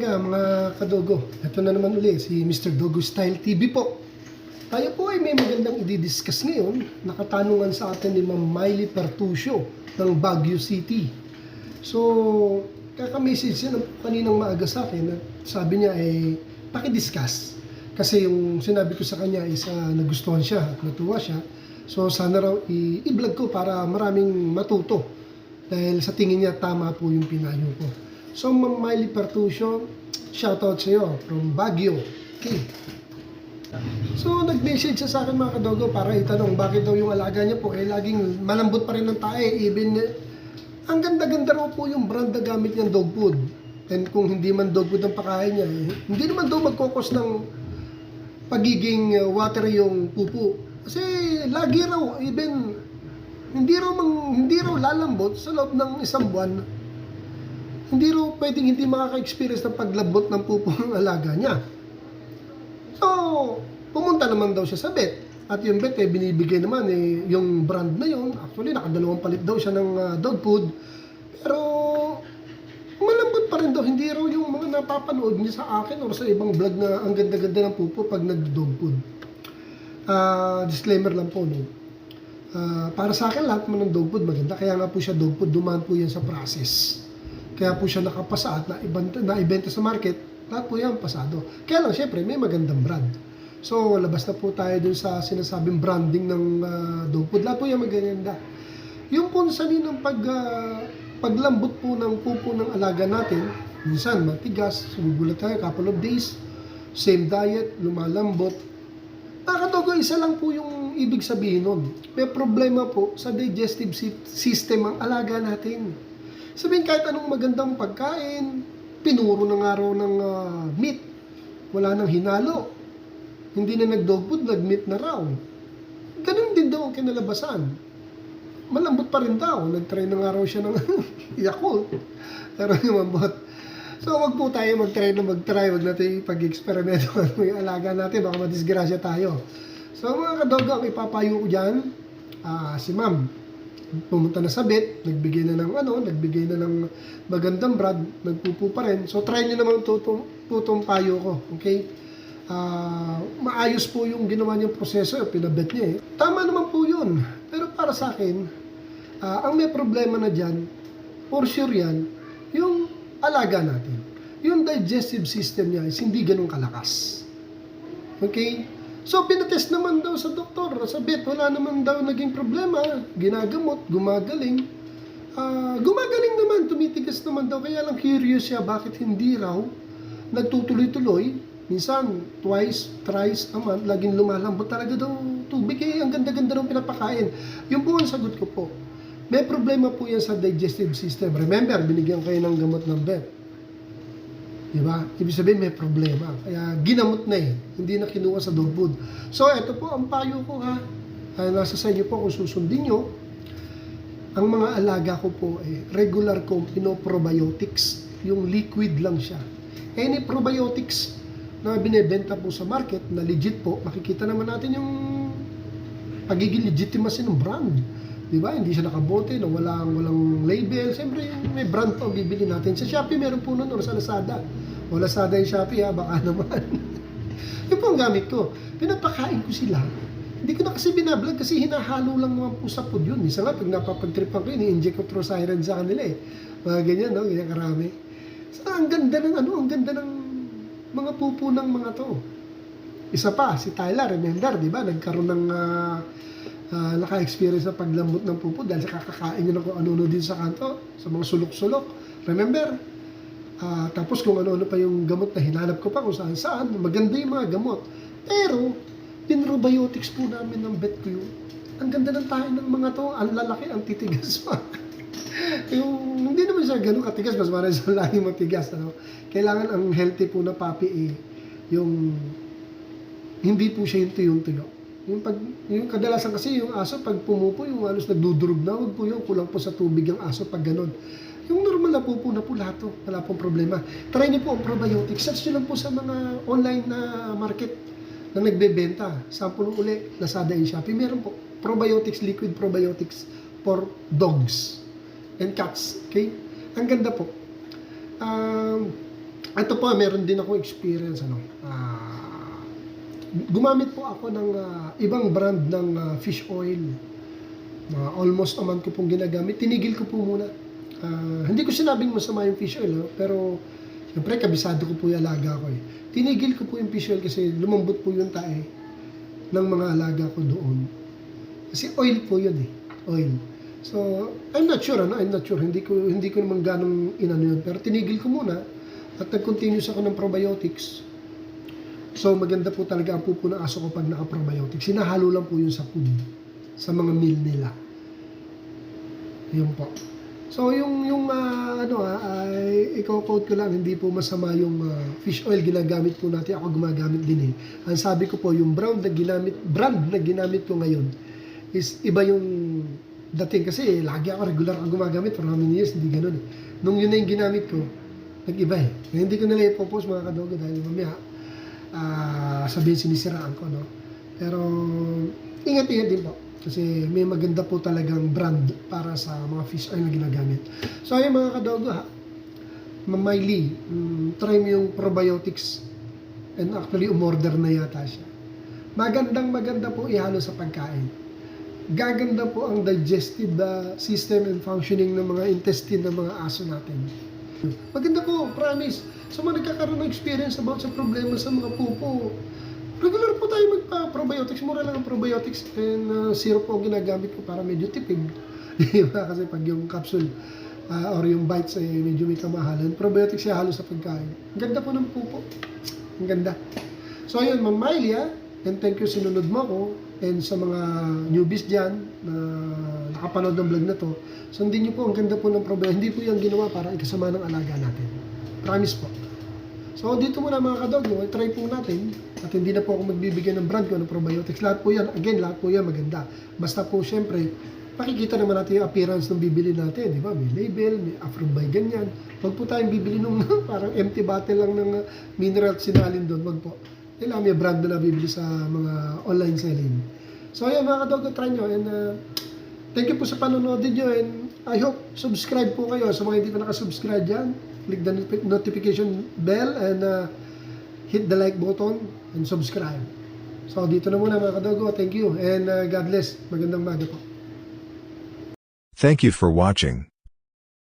umaga mga kadogo. Ito na naman uli si Mr. Dogo Style TV po. Tayo po ay may magandang i-discuss ngayon. Nakatanungan sa atin ni Ma'am Miley Pertusio ng Baguio City. So, kaka-message siya kaninang maaga sa akin at sabi niya ay paki-discuss. Kasi yung sinabi ko sa kanya is nagustuhan siya at natuwa siya. So, sana raw i-vlog ko para maraming matuto. Dahil sa tingin niya tama po yung pinayo ko. So, Ma'am Miley Pertusio, shoutout sa iyo from Baguio. Okay. So, nag-message siya sa akin mga kadogo para itanong bakit daw yung alaga niya po laging malambot pa rin ng tae. Even, ang ganda-ganda raw po yung brand na gamit niyang dog food. And kung hindi man dog food ang pakain niya, hindi naman daw magkokos ng pagiging watery yung pupu. Kasi lagi raw, even, hindi raw lalambot sa loob ng isang buwan. Hindi raw pwedeng hindi makaka-experience ng paglambot ng pupo ng alaga niya. So, pumunta naman daw siya sa vet. At yung vet binibigay naman yung brand na yun. Actually, nakadalawang palit daw siya ng dog food. Pero, malambot pa rin daw. Hindi raw yung mga napapanood niya sa akin o sa ibang vlog na ang ganda-ganda ng pupo pag nag-dog food. Disclaimer lang po, no? Para sa akin, lahat man ng dog food maganda. Kaya nga po siya dog food, dumaan po yan sa process. Kaya po siya nakapasa at naibenta sa market, lahat po yan pasado. Kaya lang, syempre, may magandang brand. So, labas na po tayo dun sa sinasabing branding ng dog food. Lahat po yan maganda. Yung po sa ng paglambot po ng pupo ng alaga natin, minsan matigas, sumugulat tayo, couple of days, same diet, lumalambot. Nakadogo, isa lang po yung ibig sabihin nun. May problema po sa digestive system ang alaga natin. Sabihin kahit anong magandang pagkain, pinuro ng araw ng meat, wala nang hinalo. Hindi na nag-dog food, nag-meat na raw. Ganun din daw ang kinalabasan. Malambot pa rin daw. Nag-try ng araw siya ng Yakult. Pero lumambot. So wag po tayo mag-try. Wag natin pag-experimento yung alaga natin. Baka madisgrasya tayo. So mga kadogo, ang ipapayo ko dyan, si ma'am. Pumunta na sa vet, nagbigay na ng magandang brand, nagpupo pa rin. So try niyo naman itong payo ko, okay? Maayos po yung ginawa niyang proseso, pinabet niya Tama naman po yun. Pero para sa akin, ang may problema na dyan, for sure yan, yung alaga natin. Yung digestive system niya is hindi ganun kalakas. Okay? So, pinatest naman daw sa doktor, sa vet, wala naman daw naging problema. Ginagamot, gumagaling. Gumagaling naman, tumitigas naman daw. Kaya lang curious siya, bakit hindi raw nagtutuloy-tuloy. Minsan, twice, thrice a month, laging lumalambot talaga daw tubig. Ang ganda-ganda ng pinapakain. Yung po ang sagot ko po. May problema po yan sa digestive system. Remember, binigyan kayo ng gamot ng vet. Diba? Ibig sabihin may problema. Kaya ginamot na hindi na kinuha sa dog food. So, ito po ang payo ko nasa sa inyo po kung susundin nyo. Ang mga alaga ko po regular kong probiotics. Yung liquid lang siya. Any probiotics na binebenta po sa market na legit po, makikita naman natin yung pagiging legitimacy ng brand. Diba? Hindi siya nakabote, na walang label. Siyempre, may brand po ang bibili natin. Sa Shopee, meron po nun, or sa Lazada. O Lazada yung Shopee, baka naman. Yun po ang gamit ko. Pinapakain ko sila. Hindi ko na kasi binablog kasi hinahalo lang naman po sa food yun. Isa nga, pag napapag-tripan ko, ini-inject ko through siren sa kanila Mga ganyan, no? Ganyan karami. So, ang ganda ng mga pupo ng mga to. Isa pa, si Tyler, remember, di ba? Nagkaroon ng naka-experience sa paglambot ng pupo dahil sa kakakain nyo ng kung ano-ano din sa kanto, sa mga sulok-sulok. Remember? Tapos kung ano-ano pa yung gamot na hinanap ko pa kung saan-saan. Maganda yung mga gamot. Pero, pinrobiotics po namin ng vet ko yun. Ang ganda ng tayo ng mga to. Ang lalaki, ang titigas pa. Hindi naman siya ganun katigas. Mas marami siya lagi matigas. Kailangan ang healthy po na puppy yung hindi po siya yung tuyong-tuyo. Yung kadalasan kasi yung aso pag pumupo, yung halos nagdudurog na, huwag po yung kulang po sa tubig yung aso pag ganun. Yung normal na pupo na po lahat wala pong problema. Try niyo po ang probiotics. Search niyo lang po sa mga online na market na nagbebenta. Sample uli, Lazada and Shopee. Meron po probiotics, liquid probiotics for dogs and cats. Okay? Ang ganda po. Ito po, meron din ako experience, gumamit po ako ng ibang brand ng fish oil. Almost a month ko pong ginagamit. Tinigil ko po muna. Hindi ko sinabing masama yung fish oil, pero siyempre kabisado ko po yung alaga ko. Tinigil ko po yung fish oil kasi lumambot po yung tae ng mga alaga ko doon. Kasi oil po yun oil. So, I'm not sure. Hindi ko naman ganong inano yun. Pero tinigil ko muna at nag-continuous ako ng probiotics. So, maganda po talaga ang pupo ng aso ko pag naka-probiotics. Sinahalo lang po yun sa food, sa mga meal nila. Yun po. So, i-quote ko lang, hindi po masama yung fish oil ginagamit po natin. Ako gumagamit din Ang sabi ko po, yung brand na ginamit ko ngayon is iba yung dating. Kasi lagi ako regular ako gumagamit for how many years, hindi ganun Nung yun na yung ginamit ko, nag-iba Hindi ko nila ipopost mga kadogo dahil mamaya sabihin sinisiraan ko, Pero, ingat-ingat din po. Kasi may maganda po talagang brand para sa mga fish oil na ginagamit. So, ayun mga kadogo Mamay try mo yung probiotics and actually umorder na yata siya. Maganda po ihalo sa pagkain. Gaganda po ang digestive system and functioning ng mga intestine ng mga aso natin. Maganda po, promise. Sa mga nagkakaroon ng experience about sa problema sa mga pupo, regular po tayo magpa-probiotics. Mura lang ang probiotics and syrup po ang ginagamit ko para medyo tipid. Diba? Kasi pag yung capsule or yung bites ay medyo may kamahalan, probiotics siya halos sa pagkain. Ang ganda po ng pupo. Ang ganda. So ayun, Ma'am Miley, and thank you sinunod mo ko. And sa mga newbies dyan na nakapanood ng vlog na to, sundin nyo po, ang ganda po ng probiotics. Hindi po yung ginawa para ikasama ng alaga natin. Promise po. So dito muna mga kadog, try po natin. At hindi na po ako magbibigay ng brand ko ng probiotics. Lahat po yan, lahat po yan maganda. Basta po syempre, pakikita naman natin yung appearance ng bibili natin. Di ba? May label, may approved by ganyan. Huwag po tayong bibili nung parang empty bottle lang ng mineral sinalin doon. Huwag po. Kailangan may brand na nabibili sa mga online selling. So ayan mga kadog, try nyo. And thank you po sa panonood nyo. And I hope subscribe po kayo. Sa mga hindi pa nakasubscribe dyan, click the notification bell and hit the like button and subscribe. So dito na muna mga kadogo. Thank you and God bless. Magandang maga po. Thank you for watching.